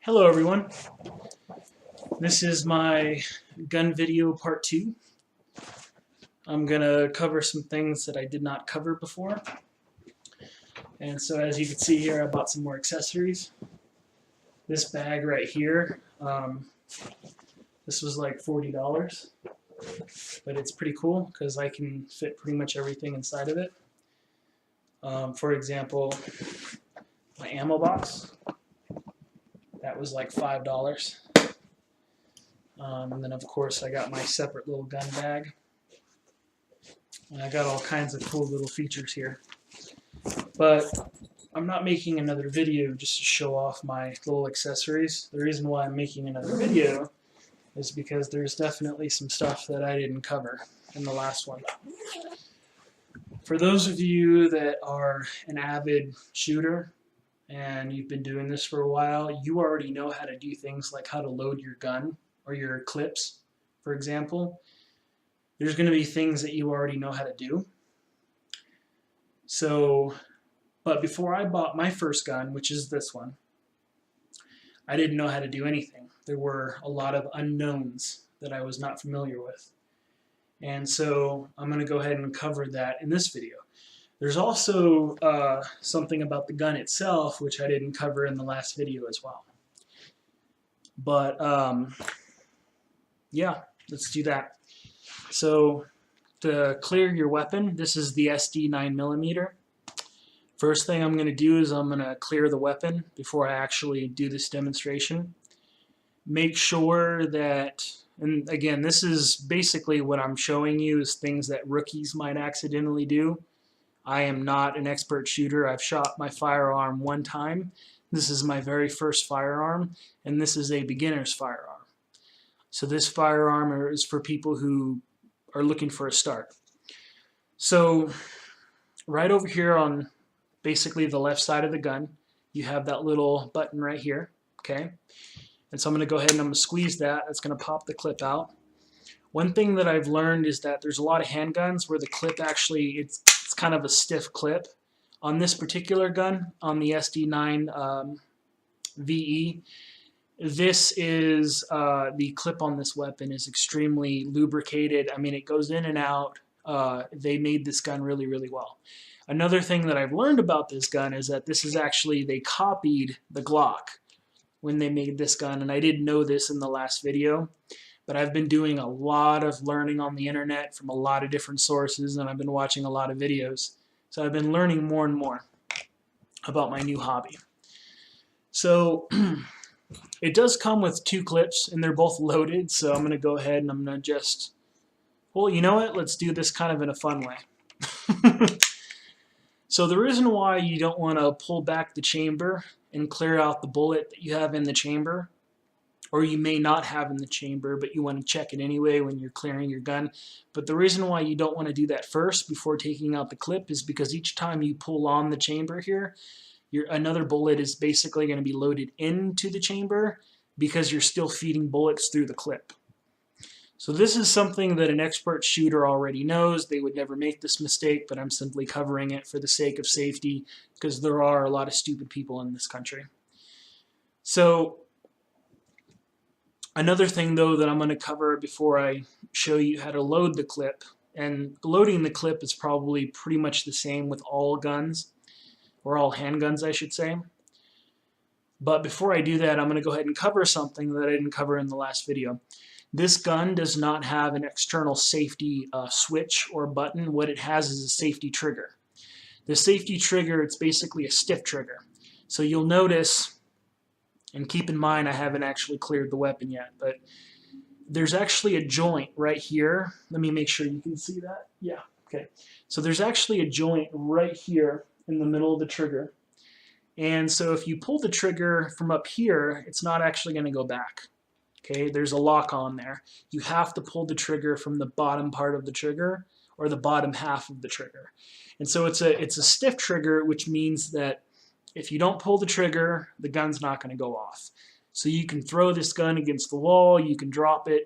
Hello everyone, this is my gun video part 2. I'm gonna cover some things that I did not cover before. And so as you can see here, I bought some more accessories. This bag right here, this was like $40, but it's pretty cool because I can fit pretty much everything inside of it. For example, my ammo box, that was like $5. And then of course I got my separate little gun bag. And I got all kinds of cool little features here. But I'm not making another video just to show off my little accessories. The reason why I'm making another video is because there's definitely some stuff that I didn't cover in the last one. For those of you that are an avid shooter and you've been doing this for a while, you already know how to do things like how to load your gun or your clips, for example. There's going to be things that you already know how to do. But before I bought my first gun, which is this one, I didn't know how to do anything. There were a lot of unknowns that I was not familiar with. And so I'm going to go ahead and cover that in this video. There's also something about the gun itself, which I didn't cover in the last video as well. But yeah, let's do that. So to clear your weapon, this is the SD 9mm. First thing I'm going to do is I'm going to clear the weapon before I actually do this demonstration. Make sure that, and again, this is basically what I'm showing you is things that rookies might accidentally do. I am not an expert shooter. I've shot my firearm one time. This is my very first firearm, and this is a beginner's firearm. So this firearm is for people who are looking for a start. So right over here on basically the left side of the gun, you have that little button right here, okay? And so I'm going to go ahead and I'm going to squeeze that. That's going to pop the clip out. One thing that I've learned is that there's a lot of handguns where the clip actually, it's kind of a stiff clip. On this particular gun, on the SD9 VE, this is, the clip on this weapon is extremely lubricated. I mean, it goes in and out. They made this gun really, really well. Another thing that I've learned about this gun is that this is actually, they copied the Glock when they made this gun, and I didn't know this in the last video, but I've been doing a lot of learning on the internet from a lot of different sources, and I've been watching a lot of videos. So I've been learning more and more about my new hobby. So it does come with 2 clips, and they're both loaded, so I'm going to go ahead and I'm going to just, well, you know what? Let's do this kind of in a fun way. So the reason why you don't want to pull back the chamber and clear out the bullet that you have in the chamber, or you may not have in the chamber, but you want to check it anyway when you're clearing your gun. But the reason why you don't want to do that first before taking out the clip is because each time you pull on the chamber here, another bullet is basically going to be loaded into the chamber because you're still feeding bullets through the clip. So this is something that an expert shooter already knows. They would never make this mistake, but I'm simply covering it for the sake of safety because there are a lot of stupid people in this country. So another thing though that I'm going to cover before I show you how to load the clip, and loading the clip is probably pretty much the same with all guns, or all handguns I should say. But before I do that, I'm going to go ahead and cover something that I didn't cover in the last video. This gun does not have an external safety switch or button. What it has is a safety trigger. The safety trigger, it's basically a stiff trigger. So you'll notice, and keep in mind I haven't actually cleared the weapon yet, but there's actually a joint right here. Let me make sure you can see that. Yeah, okay. So there's actually a joint right here in the middle of the trigger. And so if you pull the trigger from up here, it's not actually going to go back. Okay, there's a lock on there. You have to pull the trigger from the bottom part of the trigger, or the bottom half of the trigger. And so it's a stiff trigger, which means that if you don't pull the trigger, the gun's not going to go off. So you can throw this gun against the wall, you can drop it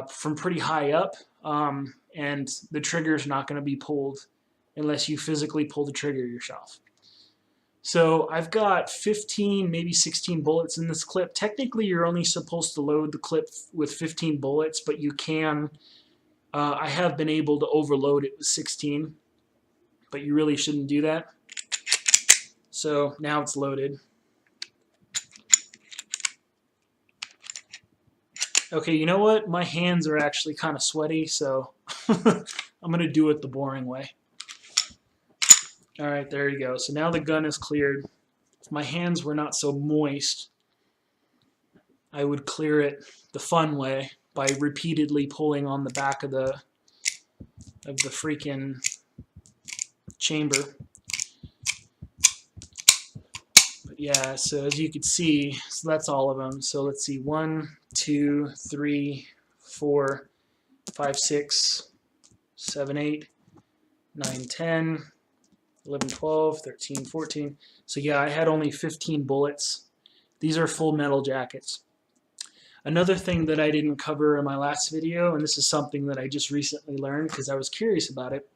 from pretty high up, and the trigger's not going to be pulled unless you physically pull the trigger yourself. So I've got 15, maybe 16 bullets in this clip. Technically, you're only supposed to load the clip with 15 bullets, but you can. I have been able to overload it with 16, but you really shouldn't do that. So now it's loaded. Okay, you know what? My hands are actually kind of sweaty, so I'm going to do it the boring way. Alright, there you go. So now the gun is cleared. If my hands were not so moist, I would clear it the fun way by repeatedly pulling on the back of the freaking chamber. But yeah, so as you can see, so that's all of them. So let's see, 1, 2, 3, 4, 5, 6, 7, 8, 9, 10, 11, 12, 13, 14. So yeah, I had only 15 bullets. These are full metal jackets. Another thing that I didn't cover in my last video, and this is something that I just recently learned because I was curious about it.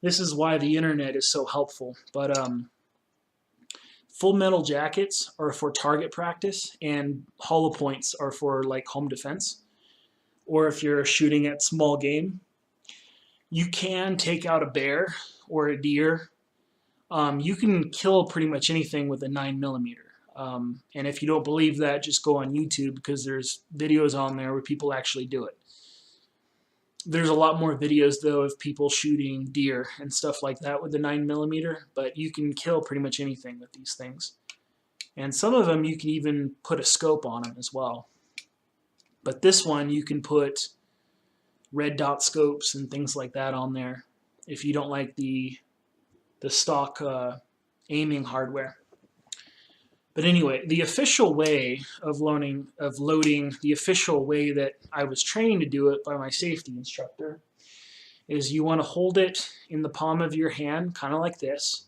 This is why the internet is so helpful. But full metal jackets are for target practice, and hollow points are for like home defense, or if you're shooting at small game. You can take out a bear or a deer. You can kill pretty much anything with a 9mm. And if you don't believe that, just go on YouTube because there's videos on there where people actually do it. There's a lot more videos though of people shooting deer and stuff like that with the 9mm, but you can kill pretty much anything with these things. And some of them you can even put a scope on them as well. But this one you can put red dot scopes and things like that on there if you don't like the stock aiming hardware. But anyway, the official way of loading, the official way that I was trained to do it by my safety instructor, is you want to hold it in the palm of your hand, kind of like this.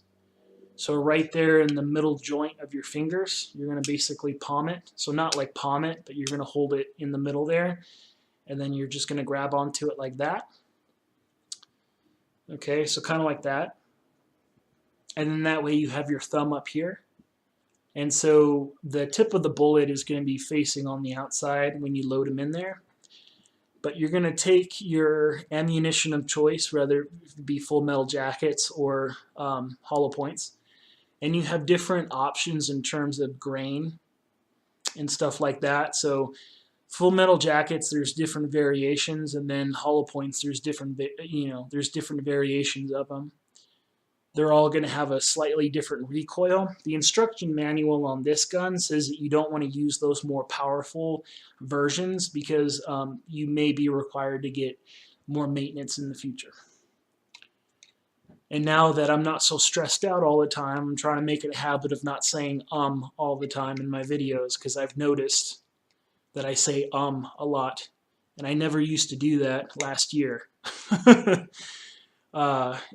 So right there in the middle joint of your fingers, you're going to basically palm it. So not like palm it, but you're going to hold it in the middle there. And then you're just going to grab onto it like that. Okay, so kind of like that. And then that way you have your thumb up here. And so the tip of the bullet is going to be facing on the outside when you load them in there. But you're going to take your ammunition of choice, whether it be full metal jackets or hollow points. And you have different options in terms of grain and stuff like that. So full metal jackets, there's different variations. And then hollow points, there's different, there's different variations of them. They're all going to have a slightly different recoil. The instruction manual on this gun says that you don't want to use those more powerful versions because you may be required to get more maintenance in the future. And now that I'm not so stressed out all the time, I'm trying to make it a habit of not saying all the time in my videos because I've noticed that I say a lot. And I never used to do that last year.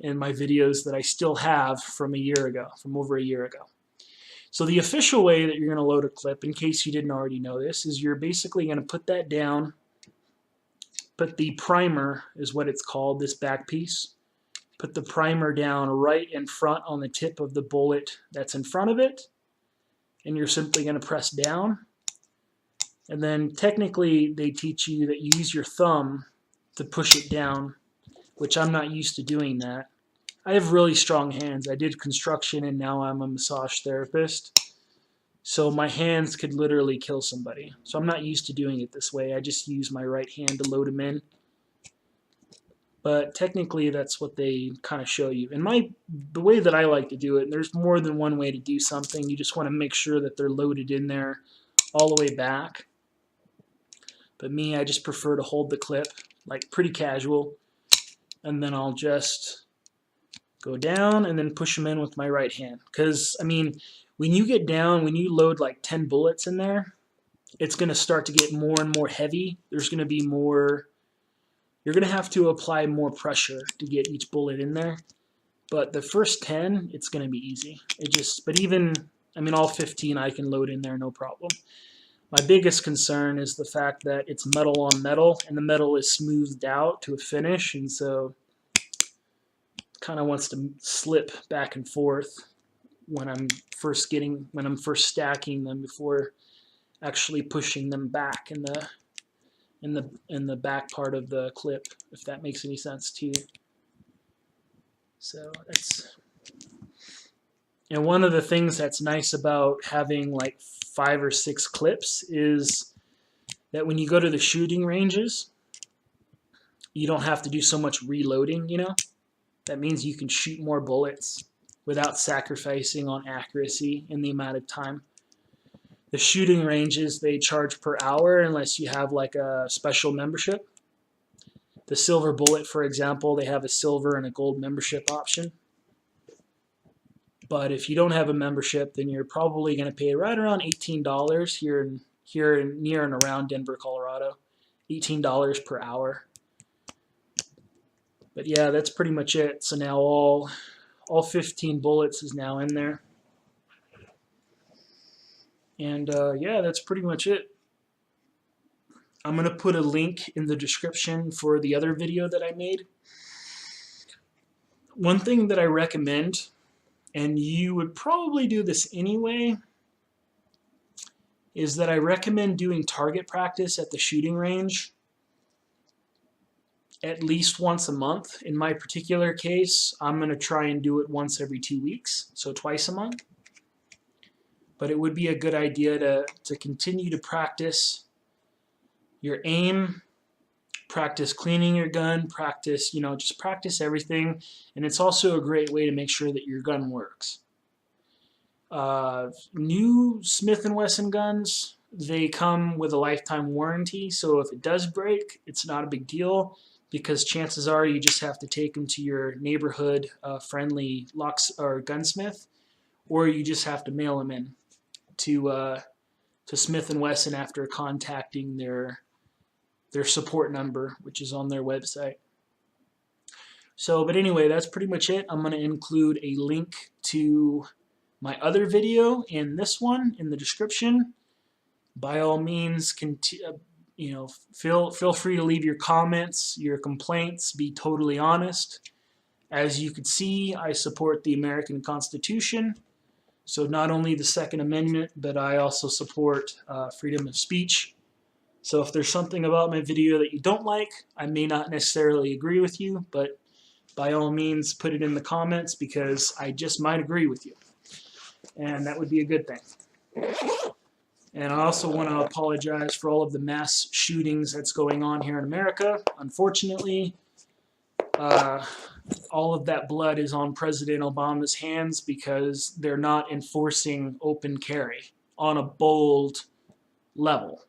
In my videos that I still have from over a year ago. So the official way that you're going to load a clip, in case you didn't already know this, is you're basically going to put that down, put the primer, is what it's called, this back piece, put the primer down right in front on the tip of the bullet that's in front of it, and you're simply going to press down. And then technically they teach you that you use your thumb to push it down, which I'm not used to doing that. I have really strong hands. I did construction and now I'm a massage therapist. So my hands could literally kill somebody. So I'm not used to doing it this way. I just use my right hand to load them in. But technically that's what they kind of show you. And the way that I like to do it, and there's more than one way to do something. You just want to make sure that they're loaded in there all the way back. But me, I just prefer to hold the clip, like pretty casual. And then I'll just go down and then push them in with my right hand. Because, I mean, when you get down, when you load like 10 bullets in there, it's going to start to get more and more heavy. There's going to be more, you're going to have to apply more pressure to get each bullet in there. But the first 10, it's going to be easy. But even, I mean, all 15 I can load in there, no problem. My biggest concern is the fact that it's metal on metal, and the metal is smoothed out to a finish, and so it kind of wants to slip back and forth. when I'm first stacking them before actually pushing them back in the back part of the clip, if that makes any sense to you. So that's, and one of the things that's nice about having like 5 or 6 clips is that when you go to the shooting ranges, you don't have to do so much reloading, you know? That means you can shoot more bullets without sacrificing on accuracy in the amount of time. The shooting ranges, they charge per hour unless you have like a special membership. The Silver Bullet, for example, they have a silver and a gold membership option. But if you don't have a membership, then you're probably going to pay right around $18 here near and around Denver, Colorado. $18 per hour. But yeah, that's pretty much it. So now all 15 bullets is now in there. And yeah, that's pretty much it. I'm going to put a link in the description for the other video that I made. One thing that I recommend, and you would probably do this anyway, is that I recommend doing target practice at the shooting range at least once a month. In my particular case, I'm going to try and do it once every 2 weeks, so twice a month. But it would be a good idea to continue to practice your aim, practice cleaning your gun, practice, just practice everything. And it's also a great way to make sure that your gun works. New Smith & Wesson guns, they come with a lifetime warranty, so if it does break, it's not a big deal, because chances are you just have to take them to your neighborhood friendly locks or gunsmith, or you just have to mail them in to Smith & Wesson after contacting their support number, which is on their website. So, but anyway, that's pretty much it. I'm going to include a link to my other video and this one in the description. By all means, feel free to leave your comments, your complaints, be totally honest. As you can see, I support the American Constitution, so not only the Second Amendment, but I also support freedom of speech. So if there's something about my video that you don't like, I may not necessarily agree with you, but by all means put it in the comments, because I just might agree with you, and that would be a good thing. And I also want to apologize for all of the mass shootings that's going on here in America. Unfortunately, all of that blood is on President Obama's hands because they're not enforcing open carry on a bold level.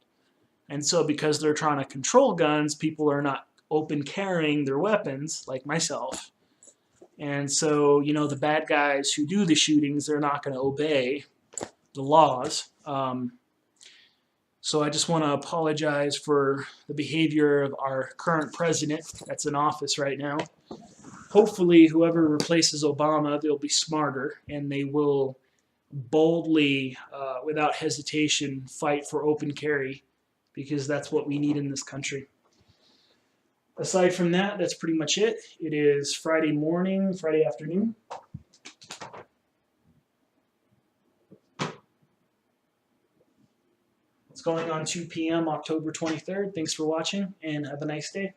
And so because they're trying to control guns, people are not open carrying their weapons, like myself. And so, the bad guys who do the shootings, they're not going to obey the laws. So I just want to apologize for the behavior of our current president that's in office right now. Hopefully, whoever replaces Obama, they'll be smarter, and they will boldly, without hesitation, fight for open carry, because that's what we need in this country. Aside from that, that's pretty much it. It is Friday morning, Friday afternoon. It's going on 2 p.m. October 23rd. Thanks for watching, and have a nice day.